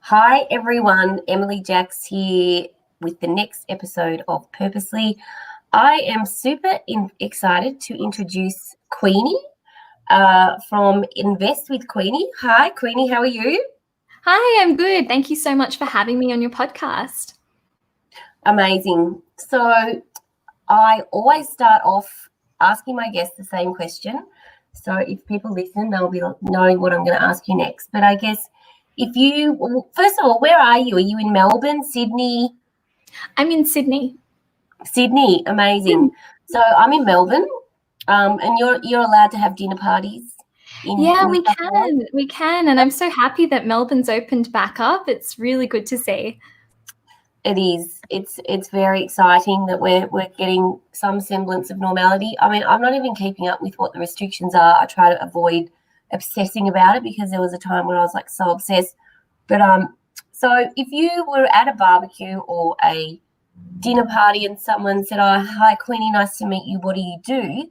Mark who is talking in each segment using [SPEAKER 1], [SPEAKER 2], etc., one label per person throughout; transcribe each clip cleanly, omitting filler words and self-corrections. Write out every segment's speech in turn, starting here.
[SPEAKER 1] Hi everyone, Emily Jacks here with the next episode of Purposely. I am super excited to introduce Queenie from Invest with Queenie. Hi Queenie, how are you?
[SPEAKER 2] Hi, I'm good. Thank you so much for having me on your podcast.
[SPEAKER 1] Amazing. So I always start off asking my guests the same question. So if people listen, they'll be knowing what I'm going to ask you next. But I guess first of all, where are you? Are you in Melbourne, Sydney?
[SPEAKER 2] I'm in Sydney.
[SPEAKER 1] Sydney, amazing. So I'm in Melbourne, and you're allowed to have dinner parties in
[SPEAKER 2] Yeah,
[SPEAKER 1] New
[SPEAKER 2] we
[SPEAKER 1] South Wales.
[SPEAKER 2] can. We can. And I'm so happy that Melbourne's opened back up. It's really good to see.
[SPEAKER 1] It is. It's very exciting that we're getting some semblance of normality. I mean, I'm not even keeping up with what the restrictions are. I try to avoid obsessing about it because there was a time when I was like so obsessed. But so if you were at a barbecue or a dinner party and someone said, "Oh, hi, Queenie, nice to meet you. What do you do?"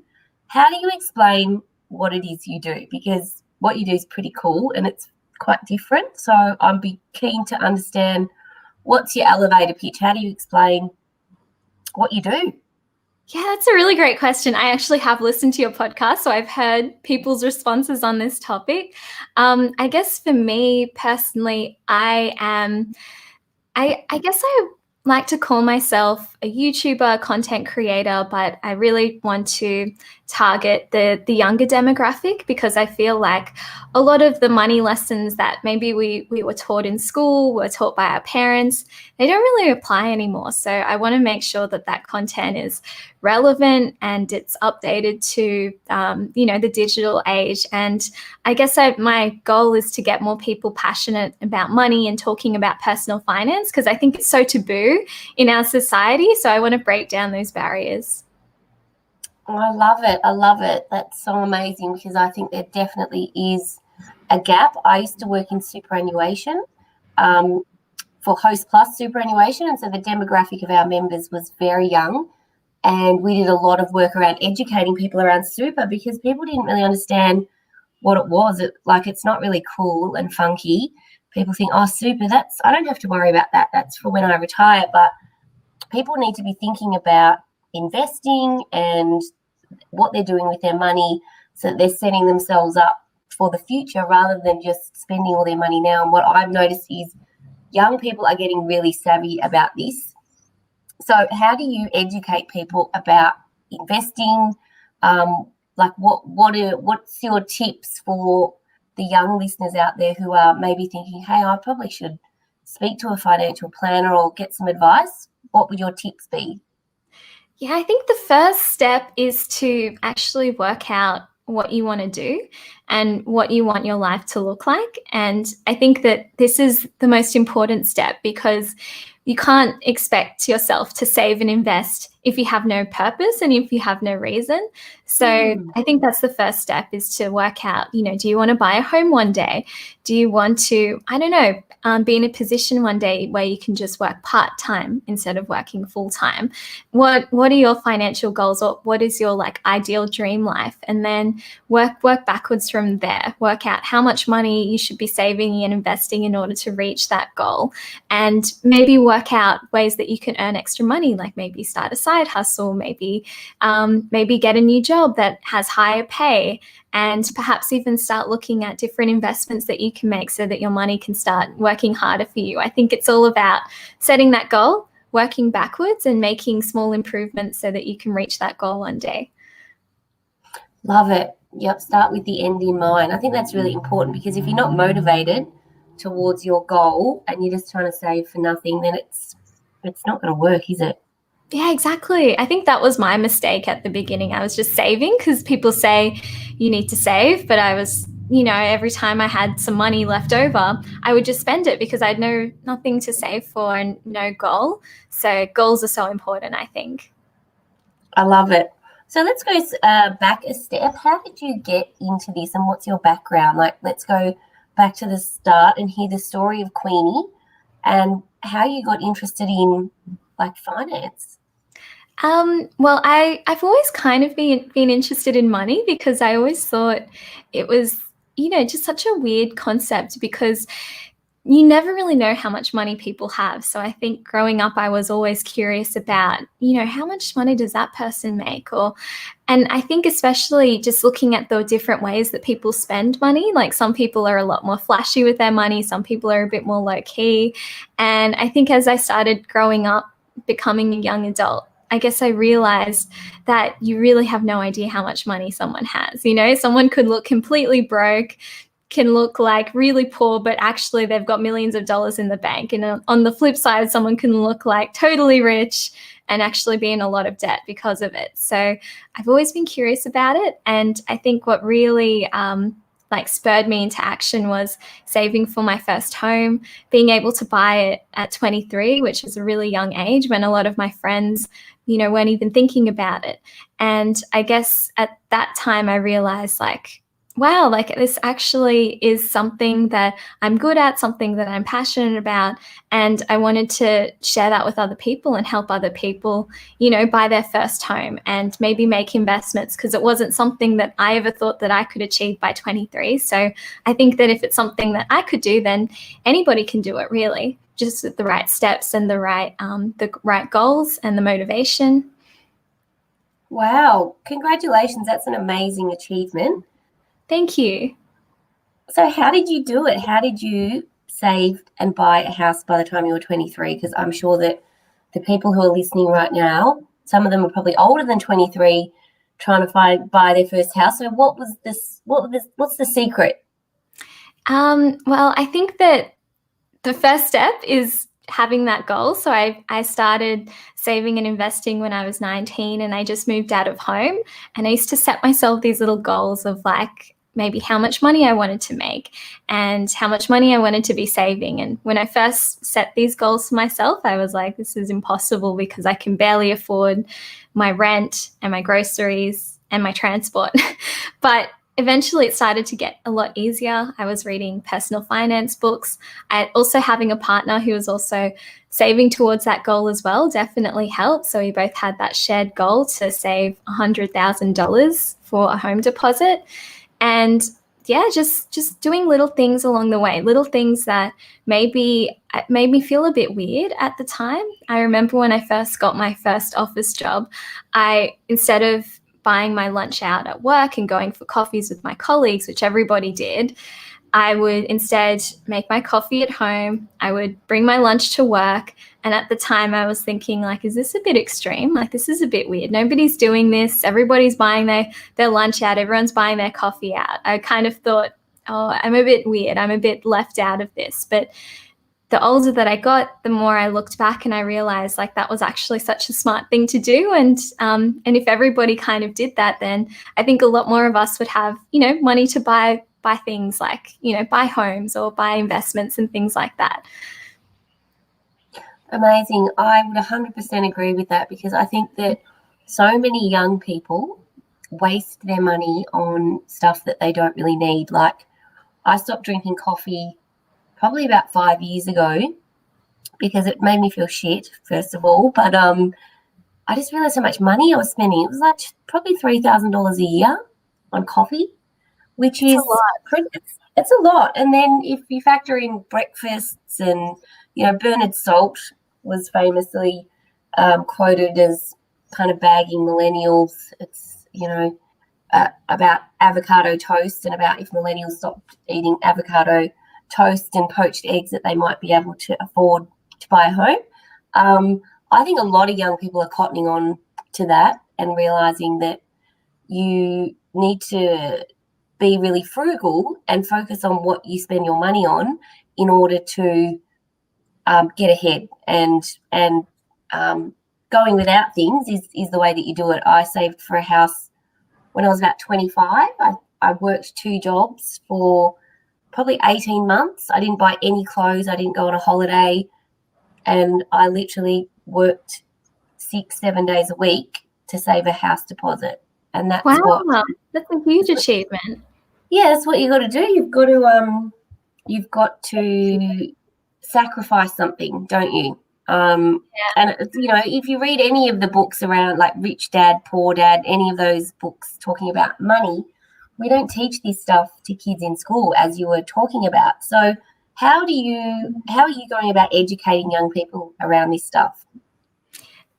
[SPEAKER 1] How do you explain what it is you do? Because what you do is pretty cool and it's quite different. So I'd be keen to understand what's your elevator pitch? How do you explain what you do?
[SPEAKER 2] Yeah, that's a really great question. I actually have listened to your podcast, so I've heard people's responses on this topic. I guess for me personally, I guess I like to call myself a YouTuber, content creator, but I really want to target the younger demographic because I feel like a lot of the money lessons that maybe we were taught in school, were taught by our parents, they don't really apply anymore. So I want to make sure that that content is relevant and it's updated to the digital age. And I guess my goal is to get more people passionate about money and talking about personal finance because I think it's so taboo in our society. So I want to break down those barriers.
[SPEAKER 1] Oh, I love it. I love it. That's so amazing because I think there definitely is a gap. I used to work in superannuation um, for Host Plus superannuation, and so the demographic of our members was very young. And we did a lot of work around educating people around super because people didn't really understand what it was. It's not really cool and funky. People think, oh, super, I don't have to worry about that. That's for when I retire. But people need to be thinking about investing and what they're doing with their money so that they're setting themselves up for the future rather than just spending all their money now. And what I've noticed is young people are getting really savvy about this. So how do you educate people about investing? What's your tips for the young listeners out there who are maybe thinking, hey, I probably should speak to a financial planner or get some advice? What would your tips be?
[SPEAKER 2] Yeah, I think the first step is to actually work out what you want to do and what you want your life to look like. And I think that this is the most important step because you can't expect yourself to save and invest if you have no purpose and if you have no reason. So I think that's the first step is to work out, do you want to buy a home one day? Do you want to, I don't know, be in a position one day where you can just work part-time instead of working full-time? What are your financial goals or what is your ideal dream life? And then work backwards from there. Work out how much money you should be saving and investing in order to reach that goal. And maybe work out ways that you can earn extra money, like maybe start a side hustle, maybe get a new job that has higher pay, and perhaps even start looking at different investments that you can make so that your money can start working harder for you. I think it's all about setting that goal, working backwards and making small improvements so that you can reach that goal one day.
[SPEAKER 1] Love it. Yep, start with the end in mind. I think that's really important because if you're not motivated towards your goal and you're just trying to save for nothing, then it's not going to work, is it?
[SPEAKER 2] Yeah, exactly. I think that was my mistake at the beginning. I was just saving because people say you need to save, but I was, every time I had some money left over, I would just spend it because I'd nothing to save for and no goal. So goals are so important, I think.
[SPEAKER 1] I love it. So let's go back a step. How did you get into this and what's your background? Let's go back to the start and hear the story of Queenie and how you got interested in finance.
[SPEAKER 2] Well, I've always kind of been interested in money because I always thought it was, just such a weird concept because you never really know how much money people have. So I think growing up, I was always curious about, how much money does that person make? And I think especially just looking at the different ways that people spend money, like some people are a lot more flashy with their money, some people are a bit more low key. And I think as I started growing up, becoming a young adult, I guess I realized that you really have no idea how much money someone has. Someone could look completely broke, can look like really poor, but actually they've got millions of dollars in the bank. And on the flip side, someone can look like totally rich and actually be in a lot of debt because of it. So I've always been curious about it. And I think what really spurred me into action was saving for my first home, being able to buy it at 23, which is a really young age when a lot of my friends, weren't even thinking about it. And I guess at that time I realized wow, this actually is something that I'm good at, something that I'm passionate about. And I wanted to share that with other people and help other people, buy their first home and maybe make investments, because it wasn't something that I ever thought that I could achieve by 23. So I think that if it's something that I could do, then anybody can do it, really, just with the right steps and the right goals and the motivation.
[SPEAKER 1] Wow, congratulations. That's an amazing achievement.
[SPEAKER 2] Thank you.
[SPEAKER 1] So how did you do it? How did you save and buy a house by the time you were 23? Because I'm sure that the people who are listening right now, some of them are probably older than 23, trying to buy their first house. So what's the secret?
[SPEAKER 2] Well, I think that the first step is having that goal. So I started saving and investing when I was 19, and I just moved out of home. And I used to set myself these little goals of maybe how much money I wanted to make and how much money I wanted to be saving. And when I first set these goals for myself, I was like, this is impossible because I can barely afford my rent and my groceries and my transport. But eventually it started to get a lot easier. I was reading personal finance books. Also having a partner who was also saving towards that goal as well definitely helped. So we both had that shared goal to save $100,000 for a home deposit. And yeah, just doing little things along the way, little things that maybe made me feel a bit weird at the time. I remember when I first got my first office job, instead of buying my lunch out at work and going for coffees with my colleagues, which everybody did, I would instead make my coffee at home. I would bring my lunch to work. And at the time I was thinking, is this a bit extreme? This is a bit weird. Nobody's doing this. Everybody's buying their lunch out. Everyone's buying their coffee out. I kind of thought, oh, I'm a bit weird. I'm a bit left out of this. But the older that I got, the more I looked back and I realized that was actually such a smart thing to do. And if everybody kind of did that, then I think a lot more of us would have, money to buy things buy homes or buy investments and things like that.
[SPEAKER 1] Amazing. I would 100% agree with that, because I think that so many young people waste their money on stuff that they don't really need. I stopped drinking coffee probably about 5 years ago because it made me feel shit, first of all. But I just realized how much money I was spending. It was probably $3,000 a year on coffee, which is
[SPEAKER 2] a lot.
[SPEAKER 1] It's a lot. And then if you factor in breakfasts and, Bernard Salt was famously quoted as kind of bagging millennials. It's, about avocado toast and about if millennials stopped eating avocado toast and poached eggs that they might be able to afford to buy a home. I think a lot of young people are cottoning on to that and realizing that you need to be really frugal and focus on what you spend your money on in order to get ahead. And going without things is the way that you do it. I saved for a house when I was about 25. I worked 2 jobs for probably 18 months. I didn't buy any clothes. I didn't go on a holiday. And I literally worked 6-7 days a week to save a house deposit. And that's
[SPEAKER 2] That's a huge achievement.
[SPEAKER 1] Yeah, that's what you got to do. You've got to sacrifice something, don't you? And if you read any of the books around Rich Dad, Poor Dad, any of those books talking about money, we don't teach this stuff to kids in school, as you were talking about. So how are you going about educating young people around this stuff?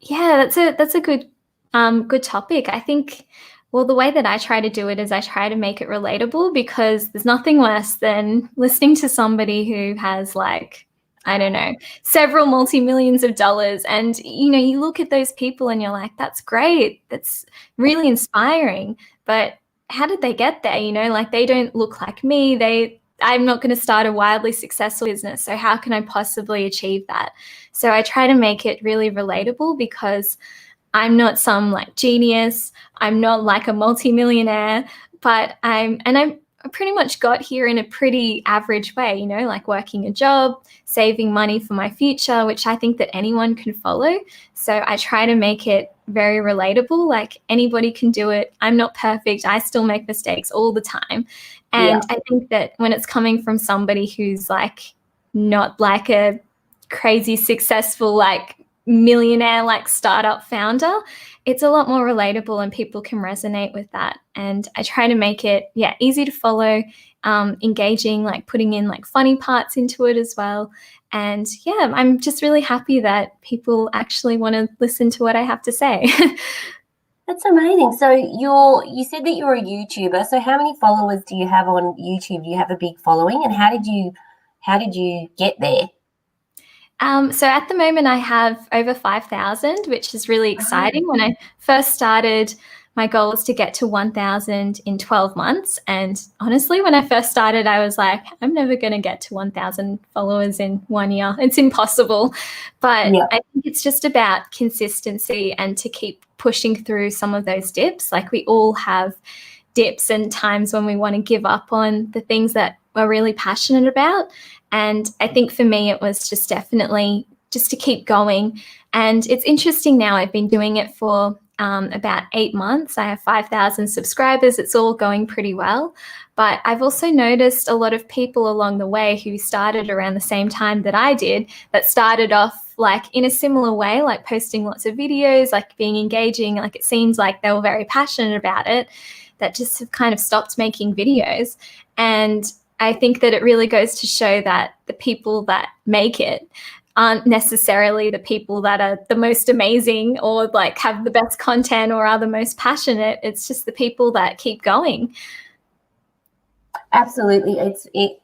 [SPEAKER 2] Yeah, that's a good topic. I think, well, the way that I try to do it is I try to make it relatable, because there's nothing worse than listening to somebody who has, like, I don't know, several multi-millions of dollars, and you look at those people and you're like, that's great, that's really inspiring, but how did they get there? Like, they don't look like me. I'm not going to start a wildly successful business, so how can I possibly achieve that? So I try to make it really relatable, because I'm not some like genius. I'm not like a multimillionaire, but I pretty much got here in a pretty average way, like working a job, saving money for my future, which I think that anyone can follow. So I try to make it very relatable. Like, anybody can do it. I'm not perfect. I still make mistakes all the time.
[SPEAKER 1] Yeah.
[SPEAKER 2] And I think that when it's coming from somebody who's like not like a crazy successful, like millionaire, like startup founder, it's a lot more relatable and people can resonate with that. And I try to make it, easy to follow, engaging, like putting in like funny parts into it as well. And I'm just really happy that people actually want to listen to what I have to say.
[SPEAKER 1] That's amazing. So you said that you're a YouTuber. So how many followers do you have on YouTube? Do you have a big following, and how did you get there?
[SPEAKER 2] So at the moment, I have over 5,000, which is really exciting. When I first started, my goal was to get to 1,000 in 12 months. And honestly, when I first started, I was like, I'm never going to get to 1,000 followers in 1 year. It's impossible. But
[SPEAKER 1] Yeah.
[SPEAKER 2] I think it's just about consistency and to keep pushing through some of those dips. Like, we all have dips and times when we want to give up on the things that we're really passionate about. And I think for me, it was just definitely just to keep going. And it's interesting now, I've been doing it for about 8 months. I have 5,000 subscribers. It's all going pretty well. But I've also noticed a lot of people along the way who started around the same time that I did, that started off like in a similar way, like posting lots of videos, like being engaging, like it seems like they were very passionate about it, that just have kind of stopped making videos. And I think that it really goes to show that the people that make it aren't necessarily the people that are the most amazing or like have the best content or are the most passionate. It's just the people that keep going.
[SPEAKER 1] Absolutely.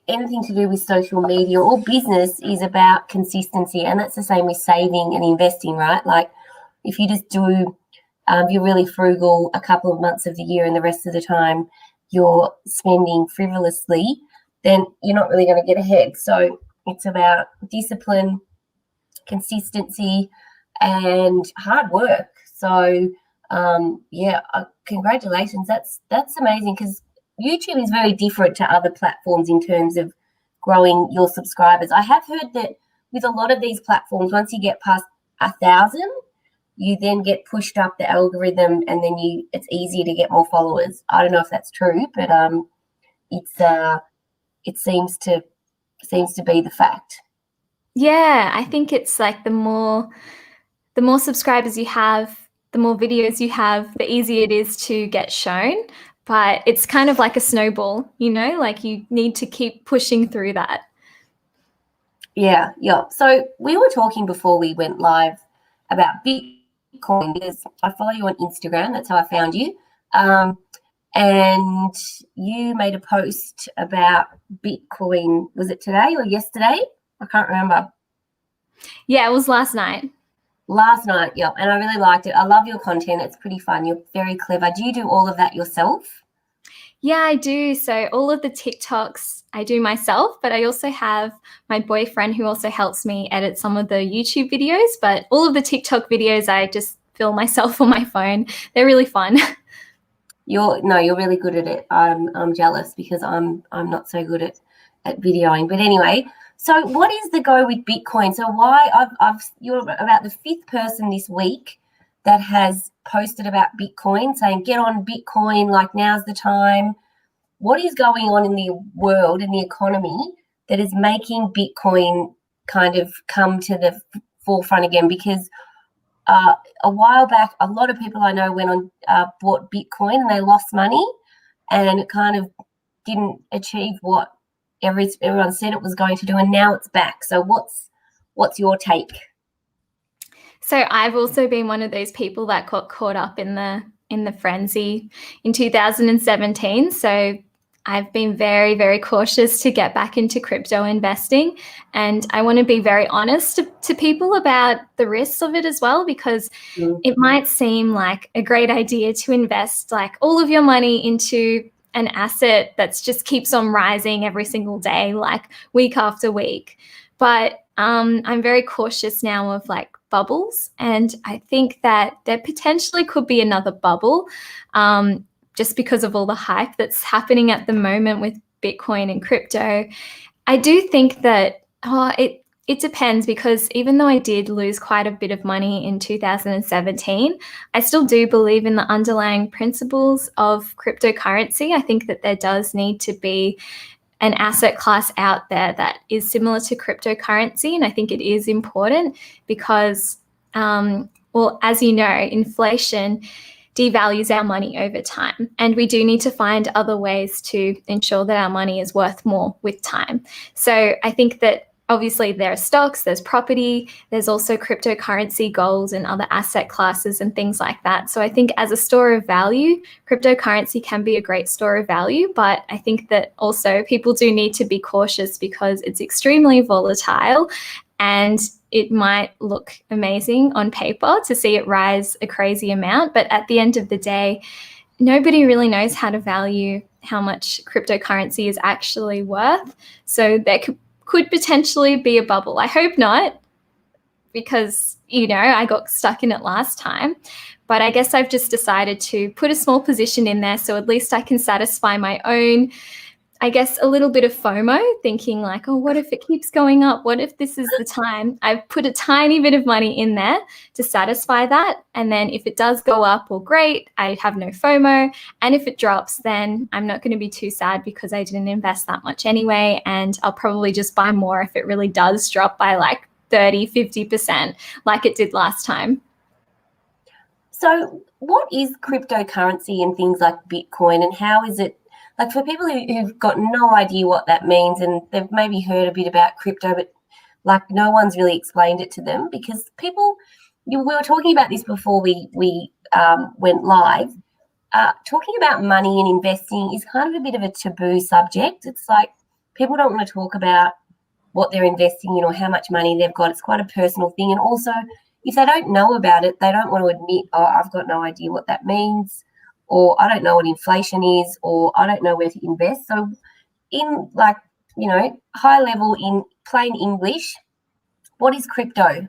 [SPEAKER 1] Anything to do with social media or business is about consistency, and that's the same with saving and investing, right? Like, if you just do, you're really frugal a couple of months of the year and the rest of the time you're spending frivolously, then you're not really going to get ahead. So it's about discipline, consistency, and hard work. So congratulations. That's amazing, because YouTube is very different to other platforms in terms of growing your subscribers. I have heard that with a lot of these platforms, once you get past 1,000, you then get pushed up the algorithm, and then it's easier to get more followers. I don't know if that's true, but it seems to be the fact.
[SPEAKER 2] Yeah, I think it's like the more subscribers you have, the more videos you have, the easier it is to get shown. But it's kind of like a snowball, like you need to keep pushing through that.
[SPEAKER 1] Yeah. So we were talking before we went live about Bitcoin, because I follow you on Instagram. That's how I found you. And you made a post about Bitcoin. Was it today or yesterday? I can't remember.
[SPEAKER 2] Yeah, it was last night.
[SPEAKER 1] Last night, yeah. And I really liked it. I love your content. It's pretty fun. You're very clever. Do you do all of that yourself?
[SPEAKER 2] Yeah, I do. So all of the TikToks I do myself, but I also have my boyfriend who also helps me edit some of the YouTube videos. But all of the TikTok videos I just film myself on my phone. They're really fun.
[SPEAKER 1] You're really good at it. I'm jealous, because I'm not so good at videoing. But anyway, so what is the go with Bitcoin? So you're about the fifth person this week that has posted about Bitcoin, saying get on Bitcoin, like now's the time. What is going on in the world, in the economy, that is making Bitcoin kind of come to the forefront again? Because a while back, a lot of people I know went on, bought Bitcoin, and they lost money, and it kind of didn't achieve what everyone said it was going to do, and now it's back. So what's your take?
[SPEAKER 2] So I've also been one of those people that got caught up in the frenzy in 2017. So I've been very, very cautious to get back into crypto investing. And I want to be very honest to people about the risks of it as well, because it might seem like a great idea to invest like all of your money into an asset that's just keeps on rising every single day, like week after week. But I'm very cautious now of like bubbles. And I think that there potentially could be another bubble. Just because of all the hype that's happening at the moment with Bitcoin and crypto. I do think that it depends, because even though I did lose quite a bit of money in 2017, I still do believe in the underlying principles of cryptocurrency. I think that there does need to be an asset class out there that is similar to cryptocurrency. And I think it is important because, as you know, inflation devalues our money over time. And we do need to find other ways to ensure that our money is worth more with time. So I think that obviously there are stocks, there's property, there's also cryptocurrency, gold, and other asset classes and things like that. So I think as a store of value, cryptocurrency can be a great store of value. But I think that also people do need to be cautious because it's extremely volatile, and it might look amazing on paper to see it rise a crazy amount. But at the end of the day, nobody really knows how to value how much cryptocurrency is actually worth. So there could potentially be a bubble. I hope not, because, I got stuck in it last time. But I guess I've just decided to put a small position in there so at least I can satisfy my own, I guess, a little bit of FOMO, thinking like, oh, what if it keeps going up? What if this is the time? I've put a tiny bit of money in there to satisfy that. And then if it does go up, well, great, I have no FOMO. And if it drops, then I'm not going to be too sad because I didn't invest that much anyway. And I'll probably just buy more if it really does drop by like 30, 50% like it did last time.
[SPEAKER 1] So what is cryptocurrency and things like Bitcoin, and how is it, like, for people who've got no idea what that means, and they've maybe heard a bit about crypto, but like no one's really explained it to them, because people, we were talking about this before we went live, talking about money and investing is kind of a bit of a taboo subject. It's like people don't want to talk about what they're investing in or how much money they've got. It's quite a personal thing. And also, if they don't know about it, they don't want to admit, oh, I've got no idea what that means, or I don't know what inflation is, or I don't know where to invest. So in high level, in plain English, what is crypto?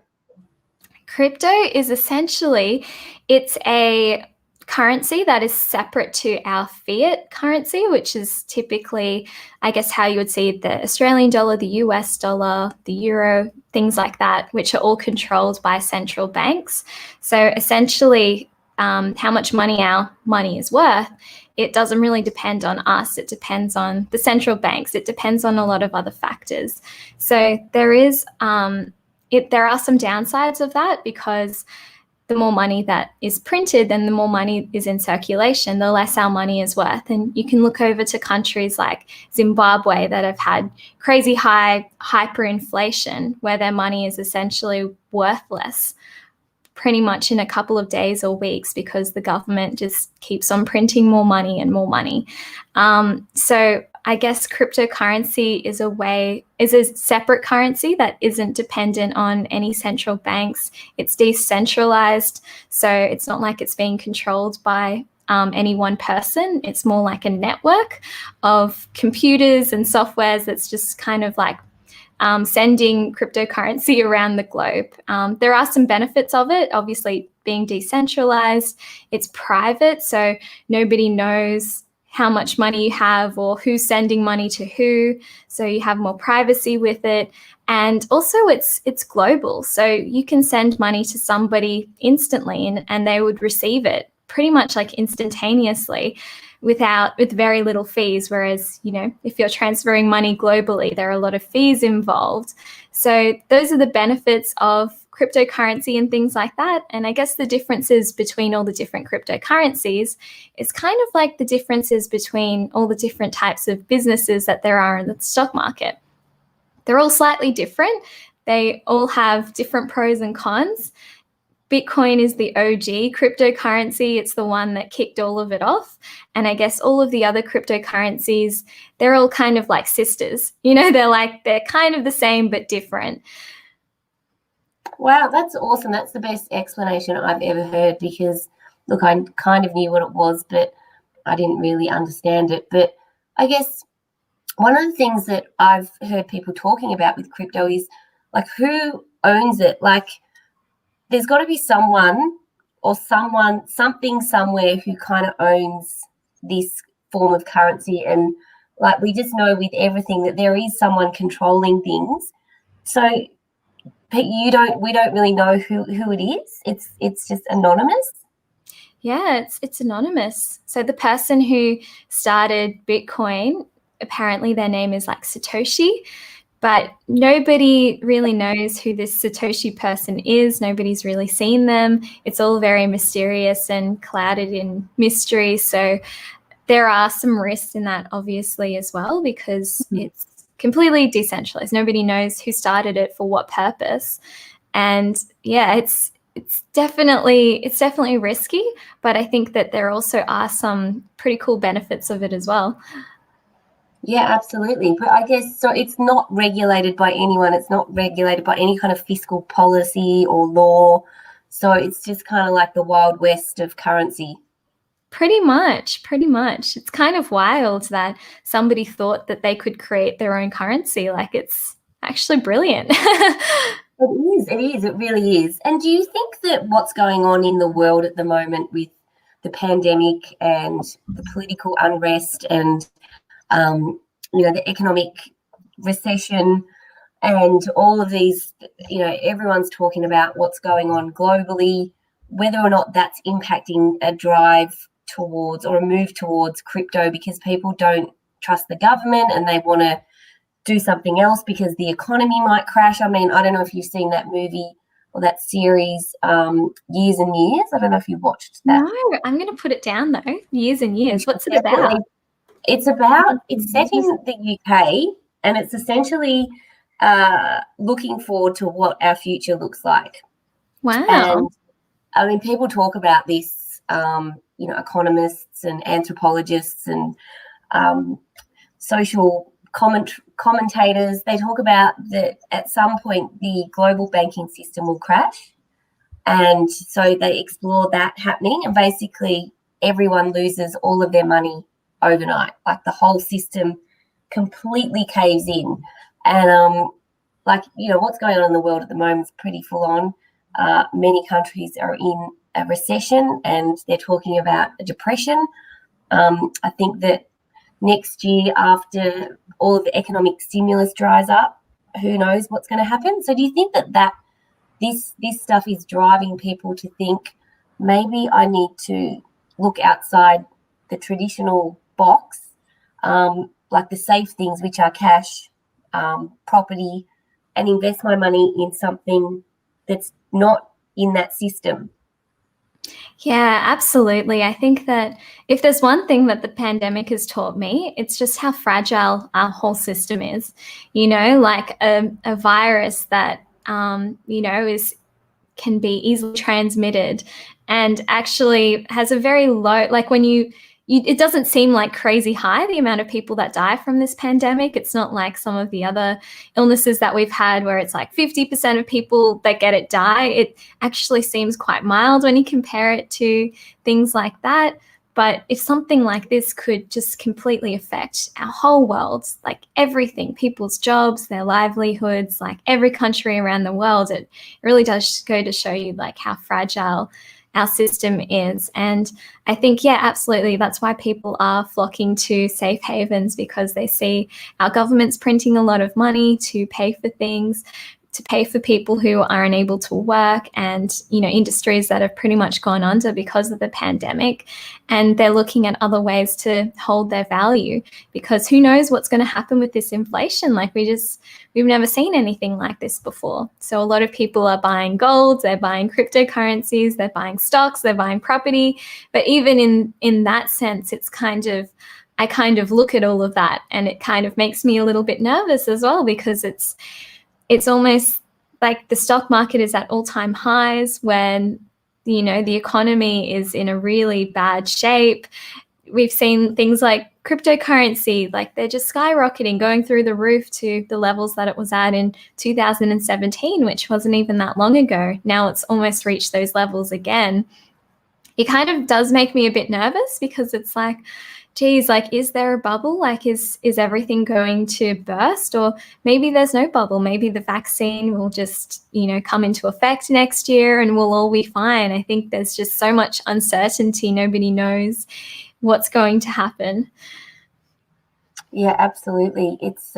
[SPEAKER 2] Crypto is essentially, it's a currency that is separate to our fiat currency, which is typically, I guess, how you would see the Australian dollar, the US dollar, the euro, things like that, which are all controlled by central banks. So essentially, how much money our money is worth, it doesn't really depend on us. It depends on the central banks. It depends on a lot of other factors. So there are some downsides of that, because the more money that is printed, then the more money is in circulation, the less our money is worth. And you can look over to countries like Zimbabwe that have had crazy high hyperinflation, where their money is essentially worthless pretty much in a couple of days or weeks, because the government just keeps on printing more money and more money. So I guess cryptocurrency is a separate currency that isn't dependent on any central banks. It's decentralized, so it's not like it's being controlled by any one person. It's more like a network of computers and softwares that's just kind of like sending cryptocurrency around the globe. There are some benefits of it. Obviously, being decentralized, it's private, so nobody knows how much money you have or who's sending money to who. So you have more privacy with it. And also it's global. So you can send money to somebody instantly and they would receive it pretty much like instantaneously with very little fees. Whereas, if you're transferring money globally, there are a lot of fees involved. So those are the benefits of cryptocurrency and things like that. And I guess the differences between all the different cryptocurrencies is kind of like the differences between all the different types of businesses that there are in the stock market. They're all slightly different. They all have different pros and cons. Bitcoin is the OG cryptocurrency. It's the one that kicked all of it off. And I guess all of the other cryptocurrencies, they're all kind of like sisters. You know, they're kind of the same but different.
[SPEAKER 1] Wow, that's awesome. That's the best explanation I've ever heard, because, look, I kind of knew what it was, but I didn't really understand it. But I guess one of the things that I've heard people talking about with crypto is, like, who owns it? Like, there's got to be someone or something somewhere who kind of owns this form of currency. And, like, we just know with everything that there is someone controlling things. So, but we don't really know who it is. It's just anonymous.
[SPEAKER 2] Yeah, it's anonymous. So the person who started Bitcoin, apparently their name is like Satoshi, but nobody really knows who this Satoshi person is. Nobody's really seen them. It's all very mysterious and clouded in mystery. So there are some risks in that, obviously, as well, because it's completely decentralized. Nobody knows who started it for what purpose. And yeah, it's definitely risky, but I think that there also are some pretty cool benefits of it as well.
[SPEAKER 1] Yeah, absolutely. But I guess so it's not regulated by anyone. It's not regulated by any kind of fiscal policy or law. So it's just kind of like the Wild West of currency.
[SPEAKER 2] Pretty much. It's kind of wild that somebody thought that they could create their own currency. Like, it's actually brilliant.
[SPEAKER 1] It really is. And do you think that what's going on in the world at the moment with the pandemic and the political unrest and the economic recession and all of these, everyone's talking about what's going on globally, whether or not that's impacting a drive towards or a move towards crypto because people don't trust the government and they want to do something else because the economy might crash? I mean, I don't know if you've seen that movie or that series, Years and Years. I don't know if you watched that.
[SPEAKER 2] No, I'm going to put it down though. Years and Years. What's it about?
[SPEAKER 1] It's set in the UK, and it's essentially looking forward to what our future looks like.
[SPEAKER 2] Wow.
[SPEAKER 1] And I mean, people talk about this, economists and anthropologists and social commentators. They talk about that at some point the global banking system will crash. And so they explore that happening, and basically everyone loses all of their money overnight. Like, the whole system completely caves in. And what's going on in the world at the moment is pretty full on. Many countries are in a recession and they're talking about a depression. I think that next year, after all of the economic stimulus dries up, who knows what's going to happen. So do you think that this stuff is driving people to think, maybe I need to look outside the traditional box, like the safe things, which are cash, property, and invest my money in something that's not in that system?
[SPEAKER 2] Yeah, absolutely. I think that if there's one thing that the pandemic has taught me, it's just how fragile our whole system is. Like a virus that can be easily transmitted and actually has a very low, like when it doesn't seem like crazy high, the amount of people that die from this pandemic. It's not like some of the other illnesses that we've had where it's like 50% of people that get it die. It actually seems quite mild when you compare it to things like that. But if something like this could just completely affect our whole world, like everything, people's jobs, their livelihoods, like every country around the world, it really does go to show you like how fragile our system is. And I think, yeah, absolutely. That's why people are flocking to safe havens, because they see our government's printing a lot of money to pay for things. to pay for people who are unable to work, and, you know, industries that have pretty much gone under because of the pandemic. And they're looking at other ways to hold their value, because who knows what's going to happen with this inflation. Like, we've never seen anything like this before. So a lot of people are buying gold, they're buying cryptocurrencies, they're buying stocks, they're buying property. But even in that sense, it's I kind of look at all of that, and it kind of makes me a little bit nervous as well, because it's almost like the stock market is at all-time highs when, you know, the economy is in a really bad shape. We've seen things like cryptocurrency, like they're just skyrocketing, going through the roof to the levels that it was at in 2017, which wasn't even that long ago. Now it's almost reached those levels again. It kind of does make me a bit nervous, because it's like, geez, like, is there a bubble? Like, is everything going to burst? Or maybe there's no bubble. Maybe the vaccine will just, you know, come into effect next year and we'll all be fine. I think there's just so much uncertainty. Nobody knows what's going to happen.
[SPEAKER 1] Yeah, absolutely. It's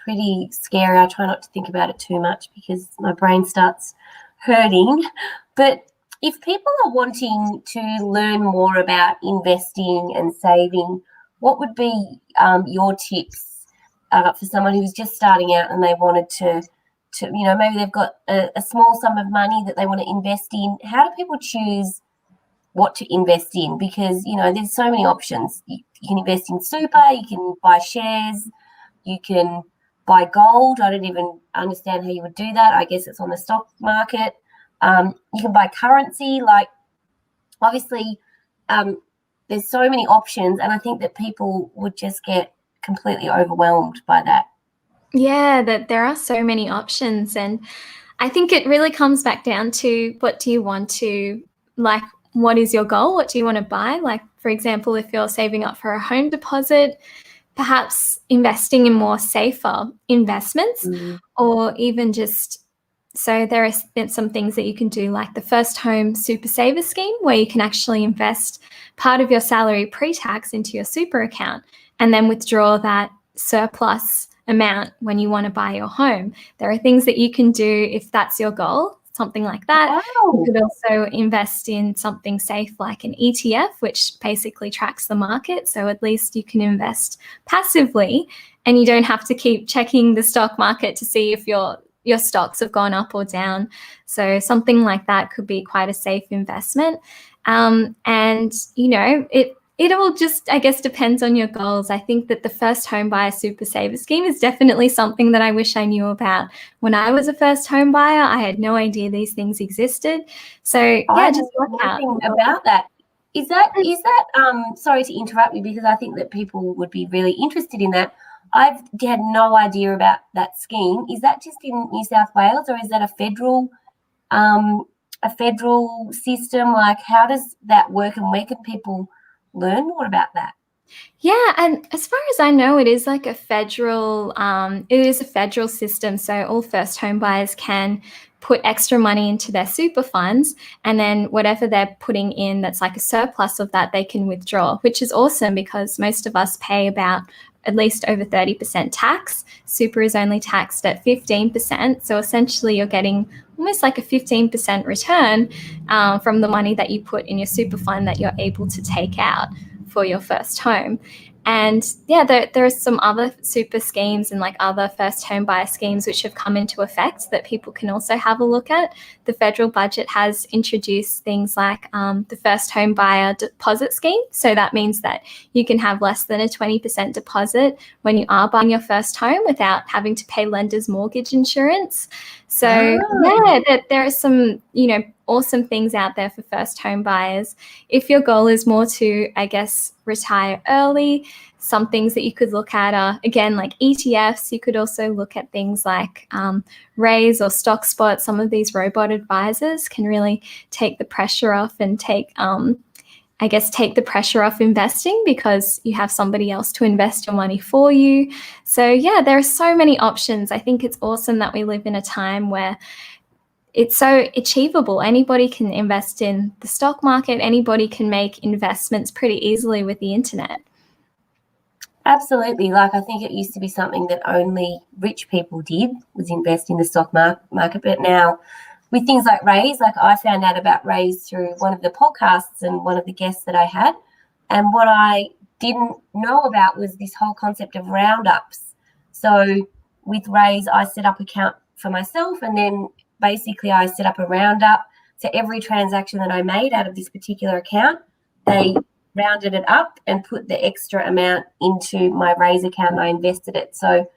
[SPEAKER 1] pretty scary. I try not to think about it too much because my brain starts hurting. But if people are wanting to learn more about investing and saving, what would be your tips for someone who's just starting out and they wanted to, you know, maybe they've got a small sum of money that they want to invest in? How do people choose what to invest in? Because, you know, there's so many options. You can invest in super, you can buy shares, you can buy gold. I don't even understand how you would do that. I guess it's on the stock market. You can buy currency. Like, obviously, there's so many options, and I think that people would just get completely overwhelmed by that.
[SPEAKER 2] Yeah, that there are so many options. And I think it really comes back down to, what do you want to, like, what is your goal? What do you want to buy? Like, for example, if you're saving up for a home deposit, perhaps investing in more safer investments, or even just, so there are some things that you can do, like the First Home Super Saver Scheme, where you can actually invest part of your salary pre-tax into your super account and then withdraw that surplus amount when you want to buy your home. There are things that you can do if that's your goal, something like that.
[SPEAKER 1] Wow.
[SPEAKER 2] You could also invest in something safe like an ETF, which basically tracks the market. So at least you can invest passively and you don't have to keep checking the stock market to see if your stocks have gone up or down. So something like that could be quite a safe investment. And, you know, it all just, I guess, depends on your goals. I think that the First Home Buyer Super Saver Scheme is definitely something that I wish I knew about. When I was a first home buyer, I had no idea these things existed. So yeah, just work out
[SPEAKER 1] about that. Is that sorry to interrupt you, because I think that people would be really interested in that. I've had no idea about that scheme. Is that just in New South Wales, or is that a federal system? Like, how does that work, and where can people learn more about that?
[SPEAKER 2] Yeah, and as far as I know, it is like a federal system. So all first home buyers can put extra money into their super funds, and then whatever they're putting in that's like a surplus of that, they can withdraw, which is awesome because most of us pay about at least over 30% tax. Super is only taxed at 15%. So essentially you're getting almost like a 15% return from the money that you put in your super fund that you're able to take out for your first home. And yeah, there are some other super schemes and like other first home buyer schemes which have come into effect that people can also have a look at. The federal budget has introduced things like the First Home Buyer Deposit Scheme. So that means that you can have less than a 20% deposit when you are buying your first home without having to pay lender's mortgage insurance. So yeah, there are some, you know, awesome things out there for first home buyers. If your goal is more to, I guess, retire early, some things that you could look at are, again, like ETFs. You could also look at things like Raise or StockSpot. Some of these robot advisors can really take the pressure off and take the pressure off investing because you have somebody else to invest your money for you. So yeah, there are so many options. I think it's awesome that we live in a time where it's so achievable. Anybody can invest in the stock market. Anybody can make investments pretty easily with the internet.
[SPEAKER 1] Absolutely. Like, I think it used to be something that only rich people did, was invest in the stock market. But now with things like Raise, like I found out about Raise through one of the podcasts and one of the guests that I had. And what I didn't know about was this whole concept of roundups. So with Raise, I set up an account for myself, and then basically I set up a roundup. So every transaction that I made out of this particular account, they rounded it up and put the extra amount into my Raise account, and I invested it. So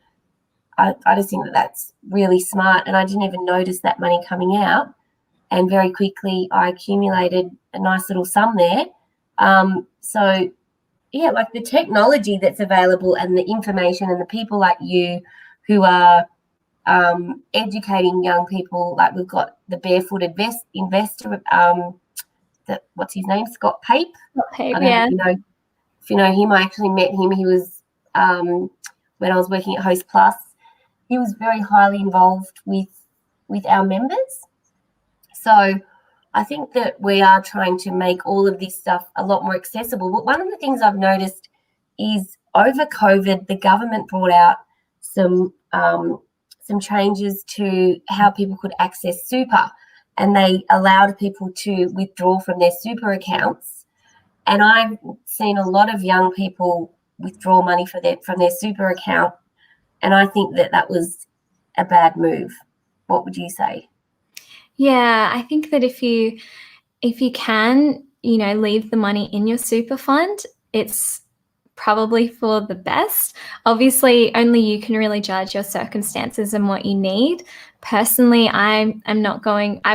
[SPEAKER 1] I just think that that's really smart, and I didn't even notice that money coming out. And very quickly, I accumulated a nice little sum there. So, yeah, like the technology that's available and the information and the people like you who are educating young people, like we've got the Barefoot Investor, what's his name, Scott Pape.
[SPEAKER 2] Okay,
[SPEAKER 1] I don't
[SPEAKER 2] yeah.
[SPEAKER 1] know if you know him. I actually met him. He was when I was working at Host Plus. He was very highly involved with our members. So I think that we are trying to make all of this stuff a lot more accessible. But one of the things I've noticed is over COVID, the government brought out some changes to how people could access super, and they allowed people to withdraw from their super accounts. And I've seen a lot of young people withdraw money from their super account, and I think that that was a bad move. What would you say?
[SPEAKER 2] Yeah, I think that if you can, leave the money in your super fund, it's probably for the best. Obviously, only you can really judge your circumstances and what you need. Personally, I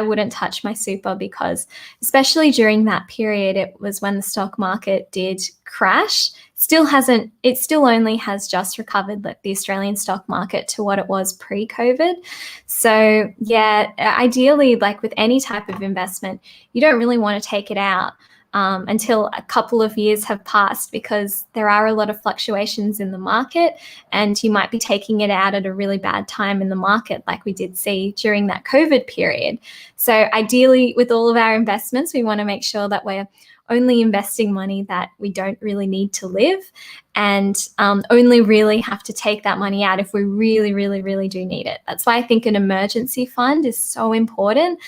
[SPEAKER 2] wouldn't touch my super, because especially during that period, it was when the stock market did crash. It still only has just recovered, like the Australian stock market, to what it was pre-COVID. So yeah, ideally, like with any type of investment, you don't really want to take it out until a couple of years have passed, because there are a lot of fluctuations in the market, and you might be taking it out at a really bad time in the market, like we did see during that COVID period. So ideally, with all of our investments, we want to make sure that we're only investing money that we don't really need to live, and only really have to take that money out if we really, really, really do need it. That's why I think an emergency fund is so important.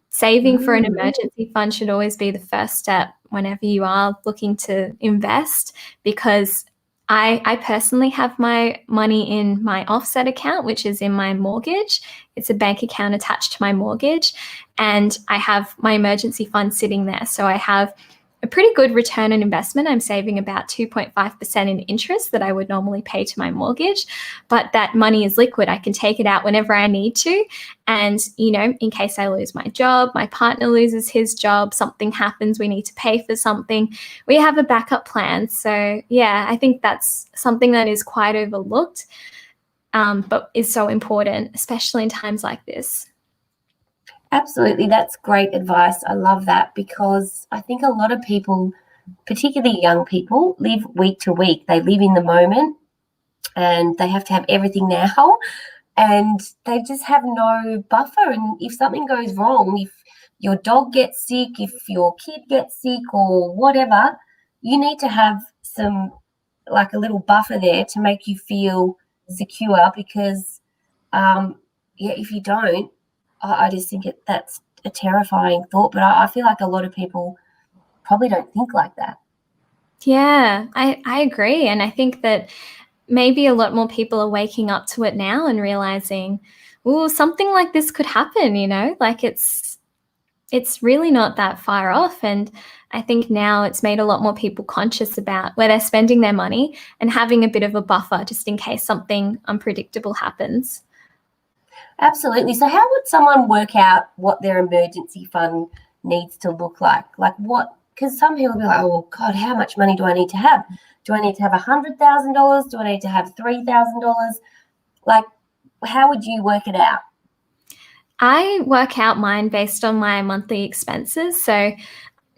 [SPEAKER 2] Saving for an emergency fund should always be the first step whenever you are looking to invest, because I personally have my money in my offset account, which is in my mortgage. It's a bank account attached to my mortgage, and I have my emergency fund sitting there. So I have a pretty good return on investment. I'm saving about 2.5% in interest that I would normally pay to my mortgage, but that money is liquid. I can take it out whenever I need to. And, in case I lose my job, my partner loses his job, something happens, we need to pay for something, we have a backup plan. So yeah, I think that's something that is quite overlooked, but is so important, especially in times like this.
[SPEAKER 1] Absolutely. That's great advice. I love that, because I think a lot of people, particularly young people, live week to week. They live in the moment, and they have to have everything now, and they just have no buffer. And if something goes wrong, if your dog gets sick, if your kid gets sick or whatever, you need to have like a little buffer there to make you feel secure, because if you don't, I just think that's a terrifying thought. But I feel like a lot of people probably don't think like that.
[SPEAKER 2] Yeah, I agree. And I think that maybe a lot more people are waking up to it now and realizing, oh, something like this could happen, like it's really not that far off. And I think now it's made a lot more people conscious about where they're spending their money and having a bit of a buffer just in case something unpredictable happens.
[SPEAKER 1] Absolutely. So how would someone work out what their emergency fund needs to look like? Like what? Because some people be like, oh, God, how much money do I need to have? Do I need to have $100,000? Do I need to have $3,000? Like, how would you work it out?
[SPEAKER 2] I work out mine based on my monthly expenses. So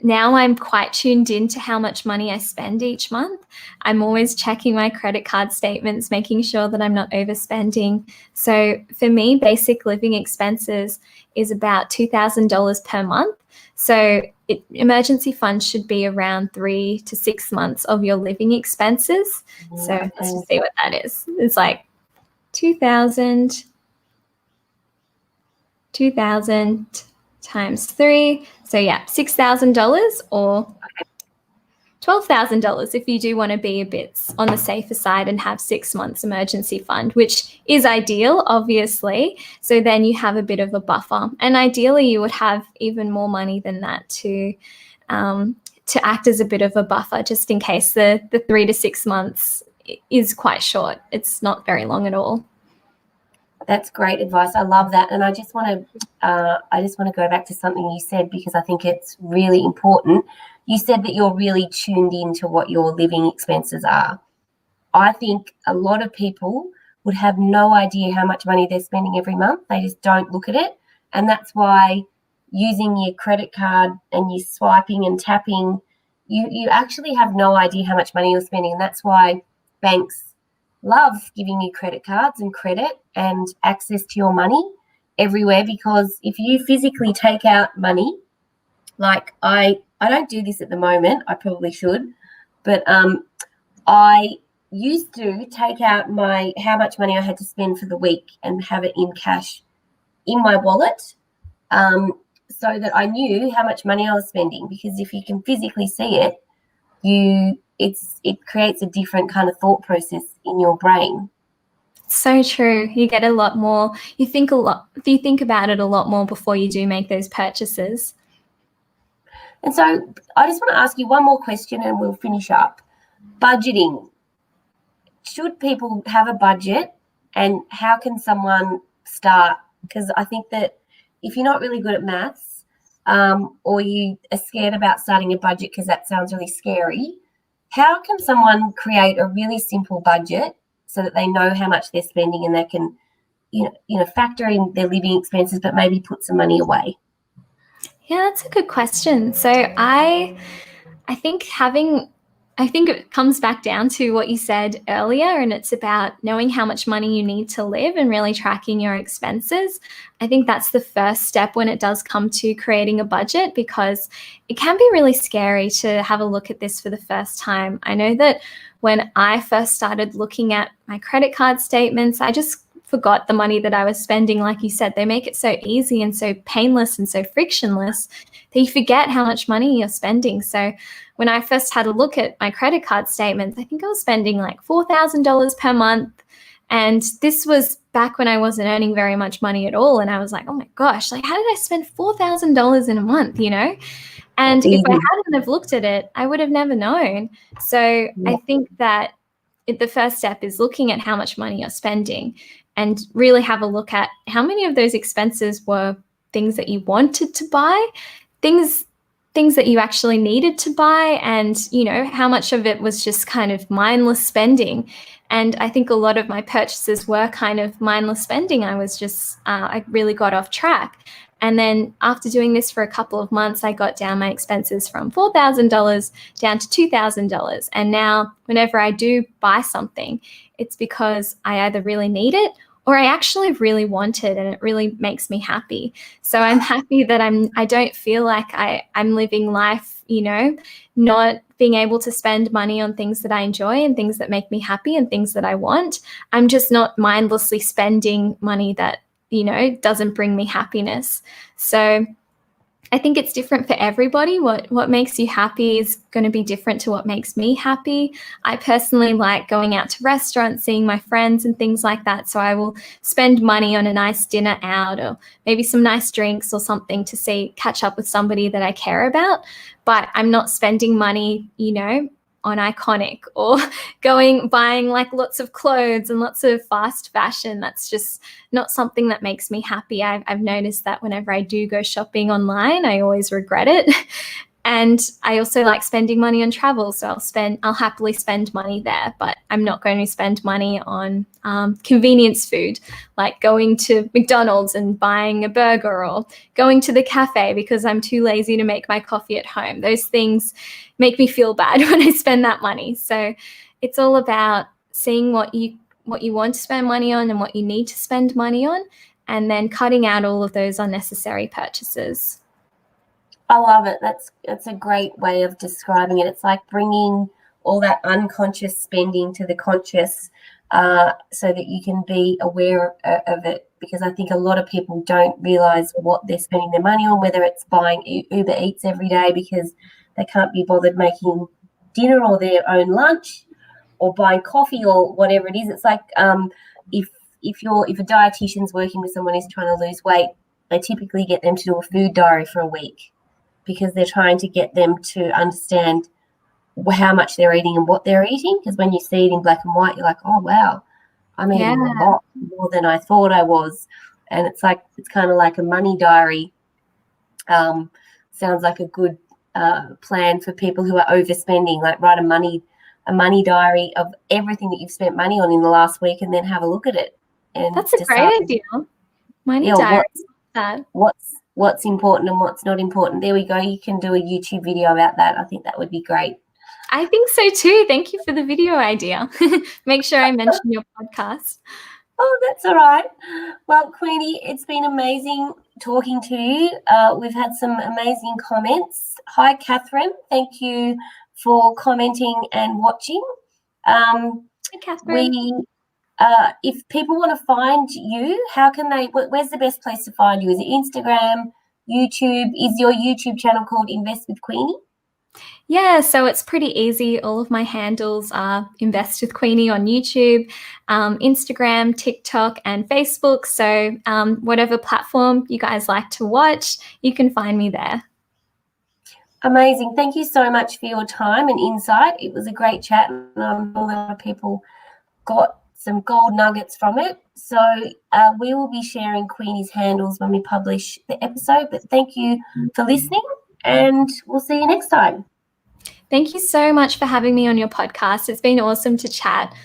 [SPEAKER 2] now I'm quite tuned into how much money I spend each month. I'm always checking my credit card statements, making sure that I'm not overspending. So for me, basic living expenses is about $2,000 per month. So emergency funds should be around 3 to 6 months of your living expenses. So let's just see what that is. It's like 2,000 times 3. So yeah, $6,000 or $12,000 if you do want to be a bit on the safer side and have 6 months emergency fund, which is ideal, obviously. So then you have a bit of a buffer, and ideally you would have even more money than that to act as a bit of a buffer, just in case the 3 to 6 months is quite short. It's not very long at all.
[SPEAKER 1] That's great advice. I love that, and I just want to go back to something you said, because I think it's really important. You said that you're really tuned into what your living expenses are. I think a lot of people would have no idea how much money they're spending every month. They just don't look at it, and that's why using your credit card and you swiping and tapping, you actually have no idea how much money you're spending, and that's why banks love giving you credit cards and credit and access to your money everywhere, because if you physically take out money, like I don't do this at the moment, I probably should, but I used to take out how much money I had to spend for the week and have it in cash in my wallet, so that I knew how much money I was spending, because if you can physically see it, it creates a different kind of thought process in your brain.
[SPEAKER 2] So true. You get a lot more, you think about it a lot more before you do make those purchases.
[SPEAKER 1] And so I just want to ask you one more question and we'll finish up. Budgeting. Should people have a budget, and how can someone start? Because I think that if you're not really good at maths, or you are scared about starting a budget because that sounds really scary, how can someone create a really simple budget so that they know how much they're spending and they can, factor in their living expenses, but maybe put some money away?
[SPEAKER 2] Yeah, that's a good question. So I think it comes back down to what you said earlier, and it's about knowing how much money you need to live and really tracking your expenses. I think that's the first step when it does come to creating a budget, because it can be really scary to have a look at this for the first time. I know that when I first started looking at my credit card statements, I just forgot the money that I was spending. Like you said, they make it so easy and so painless and so frictionless that you forget how much money you're spending. So when I first had a look at my credit card statements, I think I was spending like $4,000 per month. And this was back when I wasn't earning very much money at all. And I was like, oh my gosh, like how did I spend $4,000 in a month, And if I hadn't have looked at it, I would have never known. So I think that the first step is looking at how much money you're spending and really have a look at how many of those expenses were things that you wanted to buy, things that you actually needed to buy, and, how much of it was just kind of mindless spending. And I think a lot of my purchases were kind of mindless spending. I was just, I really got off track. And then after doing this for a couple of months, I got down my expenses from $4,000 down to $2,000. And now whenever I do buy something, it's because I either really need it or I actually really want it, and it really makes me happy. So I'm happy that I don't feel like I'm living life, not being able to spend money on things that I enjoy and things that make me happy and things that I want. I'm just not mindlessly spending money that, doesn't bring me happiness. So I think it's different for everybody. What makes you happy is going to be different to what makes me happy. I personally like going out to restaurants, seeing my friends and things like that. So I will spend money on a nice dinner out, or maybe some nice drinks or something to catch up with somebody that I care about. But I'm not spending money, on iconic or buying like lots of clothes and lots of fast fashion. That's just not something that makes me happy. I've noticed that whenever I do go shopping online, I always regret it. And I also like spending money on travel. So I'll happily spend money there, but I'm not going to spend money on convenience food, like going to McDonald's and buying a burger, or going to the cafe because I'm too lazy to make my coffee at home. Those things make me feel bad when I spend that money. So it's all about seeing what you want to spend money on and what you need to spend money on, and then cutting out all of those unnecessary purchases.
[SPEAKER 1] I love it. That's a great way of describing it. It's like bringing all that unconscious spending to the conscious, so that you can be aware of it. Because I think a lot of people don't realize what they're spending their money on, whether it's buying Uber Eats every day because they can't be bothered making dinner or their own lunch, or buying coffee or whatever it is. It's like, if if a dietitian's working with someone who's trying to lose weight, they typically get them to do a food diary for a week, because they're trying to get them to understand how much they're eating and what they're eating. Because when you see it in black and white, you're like, oh, wow, I'm eating a lot more than I thought I was. And it's kind of like a money diary. Sounds like a good plan for people who are overspending. Like, write a money diary of everything that you've spent money on in the last week, and then have a look at it. And
[SPEAKER 2] that's a great idea. Money diary.
[SPEAKER 1] What's important and what's not important. There we go. You can do a YouTube video about that. I think that would be great.
[SPEAKER 2] I think so too. Thank you for the video idea. Make sure I mention your podcast.
[SPEAKER 1] Oh, that's all right. Well, Queenie, it's been amazing talking to you. We've had some amazing comments. Hi, Catherine. Thank you for commenting and watching.
[SPEAKER 2] Hi, Catherine.
[SPEAKER 1] If people want to find you, how can they? Where's the best place to find you? Is it Instagram, YouTube? Is your YouTube channel called Invest with Queenie?
[SPEAKER 2] Yeah, so it's pretty easy. All of my handles are Invest with Queenie on YouTube, Instagram, TikTok, and Facebook. So whatever platform you guys like to watch, you can find me there.
[SPEAKER 1] Amazing. Thank you so much for your time and insight. It was a great chat, and I'm sure a lot of people got some gold nuggets from it. So we will be sharing Queenie's handles when we publish the episode. But thank you for listening, and we'll see you next time.
[SPEAKER 2] Thank you so much for having me on your podcast. It's been awesome to chat.